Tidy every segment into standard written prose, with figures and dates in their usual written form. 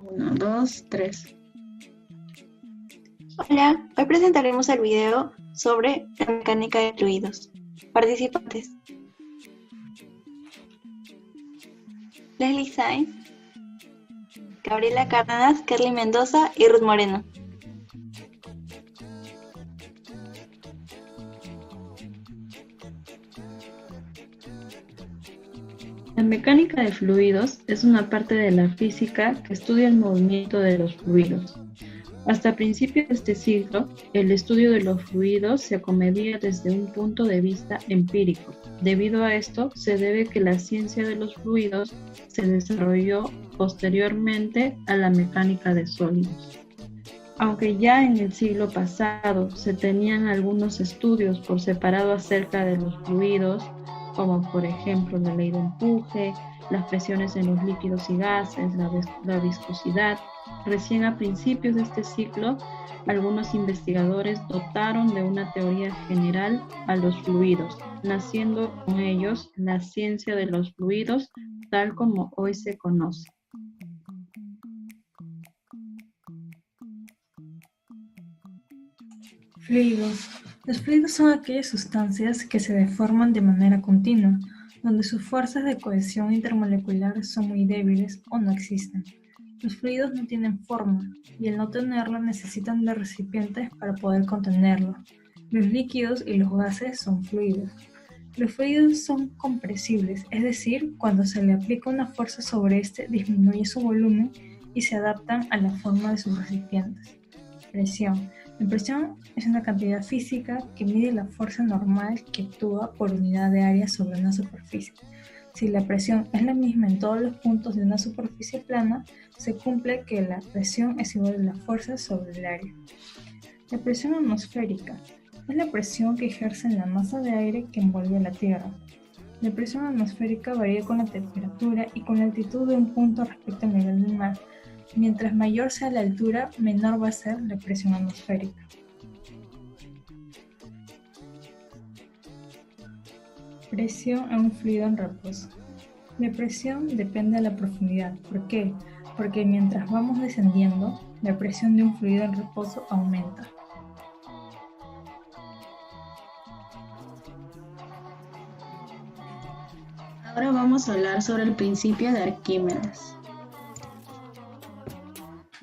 Uno, dos, tres. Hola, hoy presentaremos el video sobre la mecánica de fluidos. Participantes: Leslie Sainz, Gabriela Cárdenas, Kerly Mendoza y Ruth Moreno. La mecánica de fluidos es una parte de la física que estudia el movimiento de los fluidos. Hasta principios de este siglo, el estudio de los fluidos se acomedía desde un punto de vista empírico. Debido a esto, se debe que la ciencia de los fluidos se desarrolló posteriormente a la mecánica de sólidos. Aunque ya en el siglo pasado se tenían algunos estudios por separado acerca de los fluidos, como por ejemplo la ley de empuje, las presiones en los líquidos y gases, la viscosidad, recién a principios de este siglo, algunos investigadores dotaron de una teoría general a los fluidos, naciendo con ellos la ciencia de los fluidos tal como hoy se conoce. Fluidos. Los fluidos son aquellas sustancias que se deforman de manera continua, donde sus fuerzas de cohesión intermolecular son muy débiles o no existen. Los fluidos no tienen forma, y al no tenerlo necesitan de recipientes para poder contenerlo. Los líquidos y los gases son fluidos. Los fluidos son compresibles, es decir, cuando se le aplica una fuerza sobre este disminuye su volumen y se adaptan a la forma de sus recipientes. Presión. La presión es una cantidad física que mide la fuerza normal que actúa por unidad de área sobre una superficie. Si la presión es la misma en todos los puntos de una superficie plana, se cumple que la presión es igual a la fuerza sobre el área. La presión atmosférica es la presión que ejerce en la masa de aire que envuelve la Tierra. La presión atmosférica varía con la temperatura y con la altitud de un punto respecto al nivel del mar. Mientras mayor sea la altura, menor va a ser la presión atmosférica. Presión en un fluido en reposo. La presión depende de la profundidad. ¿Por qué? Porque mientras vamos descendiendo, la presión de un fluido en reposo aumenta. Ahora vamos a hablar sobre el principio de Arquímedes.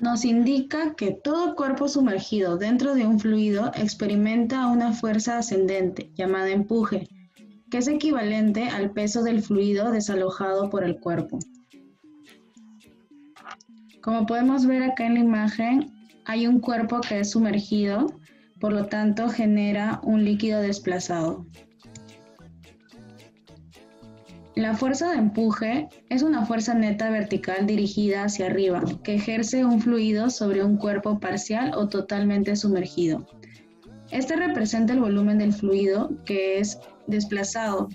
Nos indica que todo cuerpo sumergido dentro de un fluido experimenta una fuerza ascendente, llamada empuje, que es equivalente al peso del fluido desalojado por el cuerpo. Como podemos ver acá en la imagen, hay un cuerpo que es sumergido, por lo tanto genera un líquido desplazado. La fuerza de empuje es una fuerza neta vertical dirigida hacia arriba, que ejerce un fluido sobre un cuerpo parcial o totalmente sumergido. Este representa el volumen del fluido que es desplazado.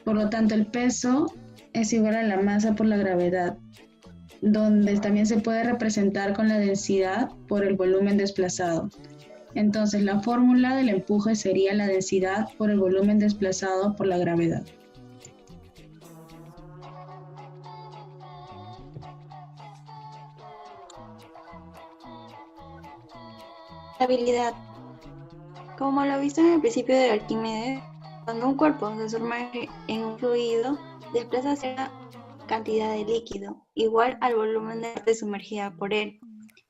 Por lo tanto, el peso es igual a la masa por la gravedad, donde también se puede representar con la densidad por el volumen desplazado. Entonces, la fórmula del empuje sería la densidad por el volumen desplazado por la gravedad. Estabilidad. Como lo visto en el principio de Arquímedes, cuando un cuerpo se sumerge en un fluido, desplaza cierta cantidad de líquido, igual al volumen de parte sumergida por él.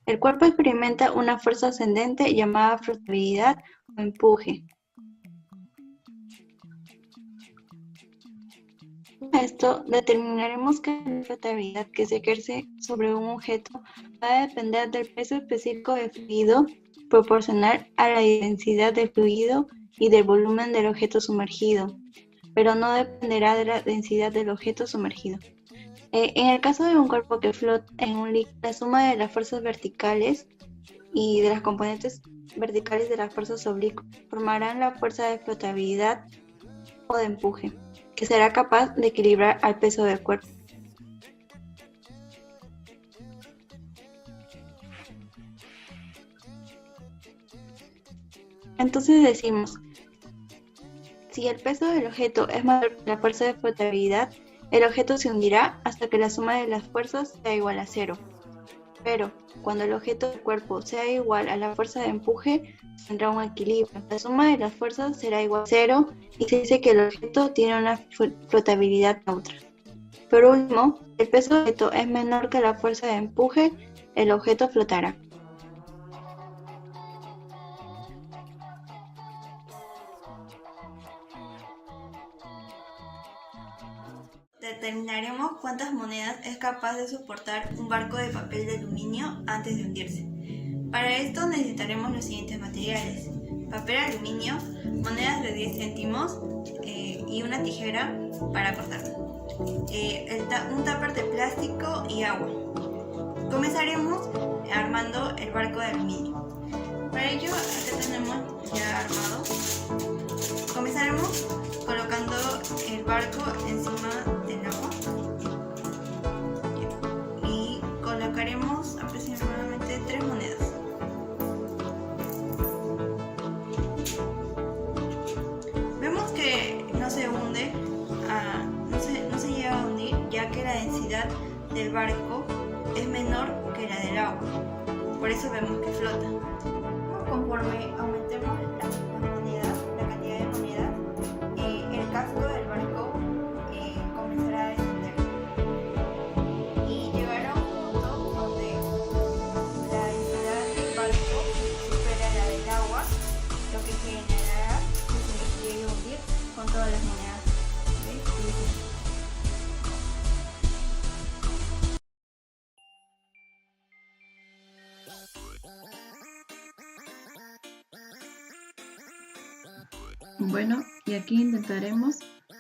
El cuerpo experimenta una fuerza ascendente llamada flotabilidad o empuje. Con esto determinaremos que la flotabilidad que se ejerce sobre un objeto va a depender del peso específico del fluido proporcional a la densidad del fluido y del volumen del objeto sumergido, pero no dependerá de la densidad del objeto sumergido. En el caso de un cuerpo que flota en un líquido, la suma de las fuerzas verticales y de las componentes verticales de las fuerzas oblicuas formarán la fuerza de flotabilidad o de empuje, que será capaz de equilibrar al peso del cuerpo. Entonces decimos, si el peso del objeto es mayor que la fuerza de flotabilidad, el objeto se hundirá hasta que la suma de las fuerzas sea igual a cero. Pero cuando el objeto del cuerpo sea igual a la fuerza de empuje, tendrá un equilibrio. La suma de las fuerzas será igual a cero y se dice que el objeto tiene una flotabilidad neutra. Por último, si el peso del objeto es menor que la fuerza de empuje, el objeto flotará. Determinaremos cuántas monedas es capaz de soportar un barco de papel de aluminio antes de hundirse. Para esto necesitaremos los siguientes materiales: papel aluminio, monedas de 10 céntimos y una tijera para cortar, un tupper de plástico y agua. Comenzaremos armando el barco de aluminio. Para ello, acá tenemos ya armado. Comenzaremos colocando el barco encima del agua y colocaremos aproximadamente 3 monedas. Vemos que no se hunde, no se llega a hundir, ya que la densidad del barco es menor que la del agua, por eso vemos que flota. Conforme aumentemos la cantidad de monedas, el casco del barco comenzará a descender y llegará a un punto donde la densidad del barco supera la del agua, lo que generará que se llegue a hundir con todas las monedas. Bueno, y aquí intentaremos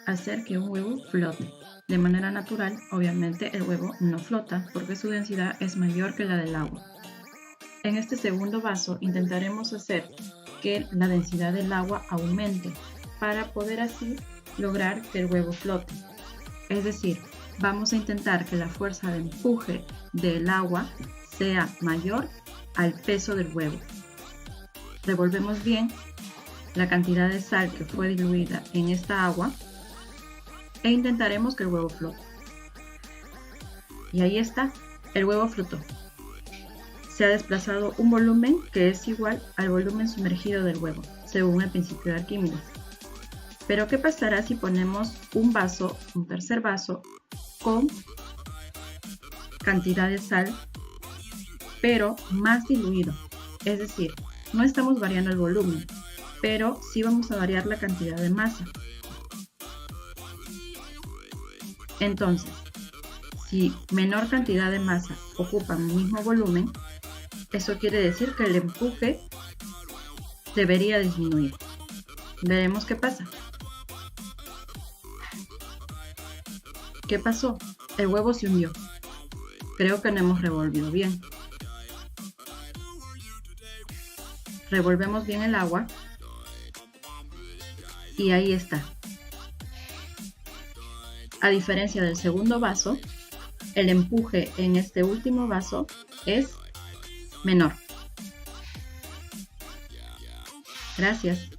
hacer que un huevo flote. De manera natural, obviamente el huevo no flota porque su densidad es mayor que la del agua. En este segundo vaso intentaremos hacer que la densidad del agua aumente para poder así lograr que el huevo flote. Es decir, vamos a intentar que la fuerza de empuje del agua sea mayor al peso del huevo. Revolvemos bien la cantidad de sal que fue diluida en esta agua e intentaremos que el huevo flote. Y ahí está, el huevo flotó. Se ha desplazado un volumen que es igual al volumen sumergido del huevo, según el principio de Arquímedes. Pero ¿qué pasará si ponemos un vaso, un tercer vaso, con cantidad de sal, pero más diluido? Es decir, no estamos variando el volumen, pero sí vamos a variar la cantidad de masa. Entonces, si menor cantidad de masa ocupa el mismo volumen, eso quiere decir que el empuje debería disminuir. Veremos qué pasa. ¿Qué pasó? El huevo se hundió. Creo que no hemos revolvido bien. Revolvemos bien el agua. Y ahí está. A diferencia del segundo vaso, el empuje en este último vaso es menor. Gracias.